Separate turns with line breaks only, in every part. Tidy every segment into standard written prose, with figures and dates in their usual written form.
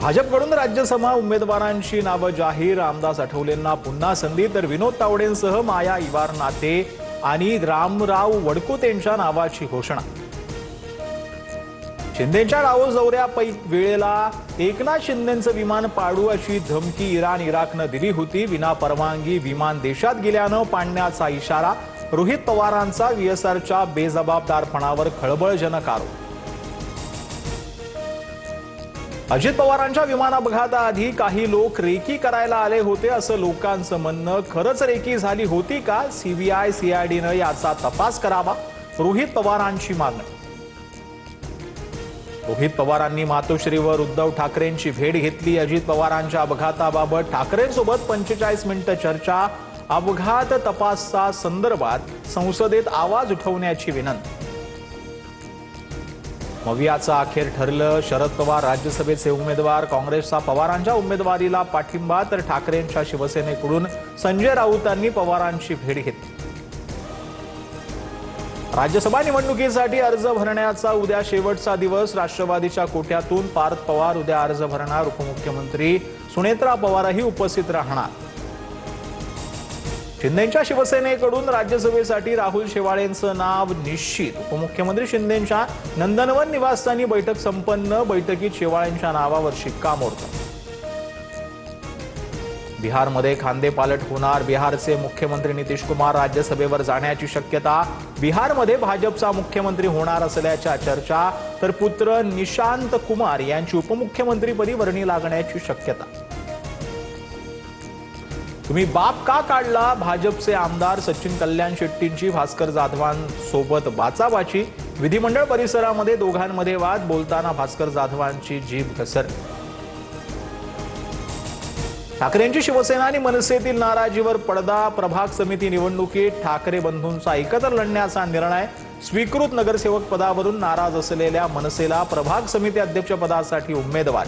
भाजपकडून राज्यसभा उमेदवारांची नावं जाहीर. रामदास आठवलेंना पुन्हा संधी, तर विनोद तावडेंसह माया इवारनाते आणि रामराव वडकुतेंच्या नावाची घोषणा. शिंदेच्या डावोस दौऱ्यावेळेला एकनाथ शिंदेंचं विमान पाडू अशी धमकी इराकनं दिली होती. विना परवानगी विमान देशात गेल्यानं पाडण्याचा इशारा. रोहित पवारांचा व्हीएसआरच्या बेजबाबदारपणावर खळबळजनक आरोप. अजित पवारांच्या विमान अपघाताआधी काही लोक रेकी करायला आले होते असं लोकांचं म्हणणं. खरंच रेकी झाली होती का? सीबीआय सीआयडीनं याचा तपास करावा, रोहित पवारांची मागणी. रोहित पवारांनी मातोश्रीवर उद्धव ठाकरेंची भेट घेतली. अजित पवारांच्या अपघाताबाबत ठाकरेंसोबत 45 मिनिटं चर्चा. अपघात तपासा संदर्भात संसदेत आवाज उठवण्याची विनंती. मवियाचं अखेर ठरलं. शरद पवार राज्यसभेचे उमेदवार. काँग्रेसचा पवारांच्या उमेदवारीला पाठिंबा, तर ठाकरेंच्या शिवसेनेकडून संजय राऊतांनी पवारांची भेट घेतली. राज्यसभा निवडणुकीसाठी अर्ज भरण्याचा उद्या शेवटचा दिवस. राष्ट्रवादीच्या कोट्यातून पार्थ पवार उद्या अर्ज भरणार. उपमुख्यमंत्री सुनेत्रा पवारही उपस्थित राहणार. शिंदेच्या शिवसेनेकडून राज्यसभेसाठी राहुल शेवाळेंचं नाव निश्चित. उपमुख्यमंत्री शिंदेच्या नंदनवन निवासस्थानी बैठक संपन्न. बैठकीत शेवाळेंच्या नावावर शिक्कामोर्तब. बिहारमध्ये खांदेपालट होणार. बिहारचे मुख्यमंत्री नितीश कुमार राज्यसभेवर जाण्याची शक्यता. बिहारमध्ये भाजपचा मुख्यमंत्री होणार असल्याच्या चर्चा, तर पुत्र निशांत कुमार यांची उपमुख्यमंत्रीपदी वर्णी लागण्याची शक्यता. तुम्ही बाप का काढला? भाजपचे आमदार सचिन कल्याण शेट्टींची भास्कर जाधवांसोबत बाचाबाची. विधिमंडळ परिसरामध्ये दोघांमध्ये वाद. बोलताना भास्कर जाधवांची जीभ घसरली. ठाकरेंची शिवसेना आणि मनसेतील नाराजीवर पडदा. प्रभाग समिती निवडणुकीत ठाकरे बंधूंचा एकत्र लढण्याचा निर्णय. स्वीकृत नगरसेवक पदावरून नाराज असलेल्या मनसेला प्रभाग समिती अध्यक्षपदासाठी उमेदवार.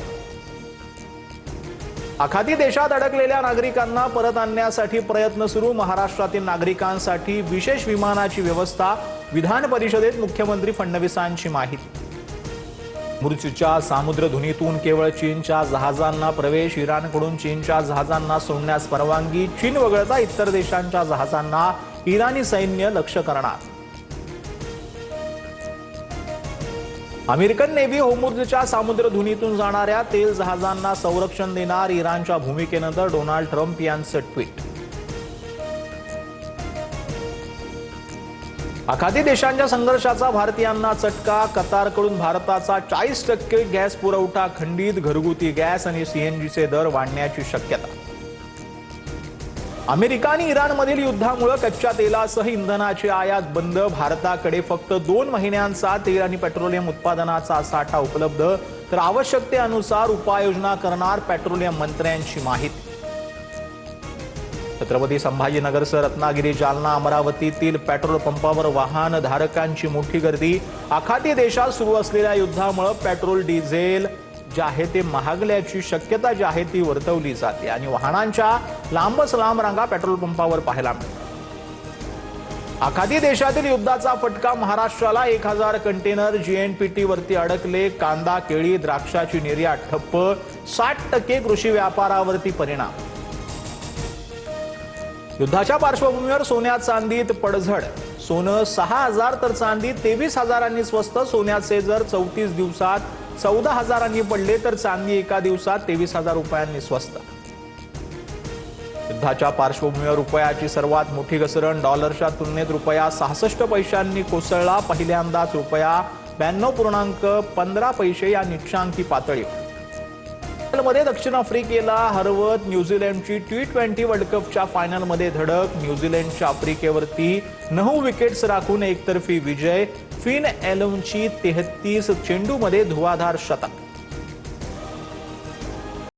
आखाती देशात अडकलेल्या नागरिकांना परत आणण्यासाठी प्रयत्न सुरू. महाराष्ट्रातील नागरिकांसाठी विशेष विमानाची व्यवस्था. विधान परिषदेत मुख्यमंत्री फडणवीसांची माहिती. मुर्चीच्या सामुद्रधुनीतून केवळ चीनच्या जहाजांना प्रवेश. इराणकडून चीनच्या जहाजांना सोडण्यास परवानगी. चीन वगळता इतर देशांच्या जहाजांना इराणी सैन्य लक्ष्य करणार. अमेरिकन नेव्ही होर्मुझच्या सामुद्रधुनीतून जाणाऱ्या तेल जहाजांना संरक्षण देणार. इराणच्या भूमिकेनंतर डोनाल्ड ट्रम्प यांचं ट्विट. आखाती देशांच्या संघर्षाचा भारतीयांना चटका. कतारकडून भारताचा 40% गॅस पुरवठा खंडित. घरगुती गॅस आणि सीएनजीचे दर वाढण्याची शक्यता. अमेरिका आणि इराणमधील युद्धामुळे कच्च्या तेलासह इंधनाची आयात बंद. भारताकडे फक्त 2 महिन्यांचा तेल आणि पेट्रोलियम उत्पादनाचा साठा उपलब्ध, तर आवश्यकतेनुसार उपाययोजना करणार. पेट्रोलियम मंत्र्यांची माहिती. छत्रपती संभाजीनगरसह रत्नागिरी, जालना, अमरावतीतील पेट्रोल पंपावर वाहनधारकांची मोठी गर्दी. आखाती देशात सुरू असलेल्या युद्धामुळे पेट्रोल डिझेल जे आहे ते महागल्याची शक्यता जी आहे ती वर्तवली जाते आणि वाहनांच्या लांबच लांब रांगा पेट्रोल पंपावर पाहायला मिळतात. आखाती देशातील युद्धाचा फटका महाराष्ट्राला. 1000 कंटेनर जीएनपीटी वरती अडकले. कांदा, केळी, द्राक्षाची निर्यात ठप्प. 60% कृषी व्यापारावरती परिणाम. युद्धाच्या पार्श्वभूमीवर सोन्या चांदीत पडझड. सोनं 6000 तर चांदी 23,000 स्वस्त. सोन्याचे दर 34 दिवसात 14,000 पडले, तर चांदी एका दिवसात 23,000 रुपयांनी स्वस्त. युद्धाच्या पार्श्वभूमीवर रुपयाची सर्वात मोठी घसरण. डॉलरच्या तुलनेत रुपया 66 पैशांनी कोसळला. पहिल्यांदाच रुपया 92.15 या निच्चांकी पातळीवर. मध्ये दक्षिण आफ्रिकेला हरवत न्यूझीलंडची T20 वर्ल्ड कपच्या फायनलमध्ये धडक. न्यूझीलंडच्या आफ्रिकेवरती 9 विकेट्स राखून एकतर्फी विजय. फिन एलमची 33 चेंडूमध्ये धुवाधार शतक.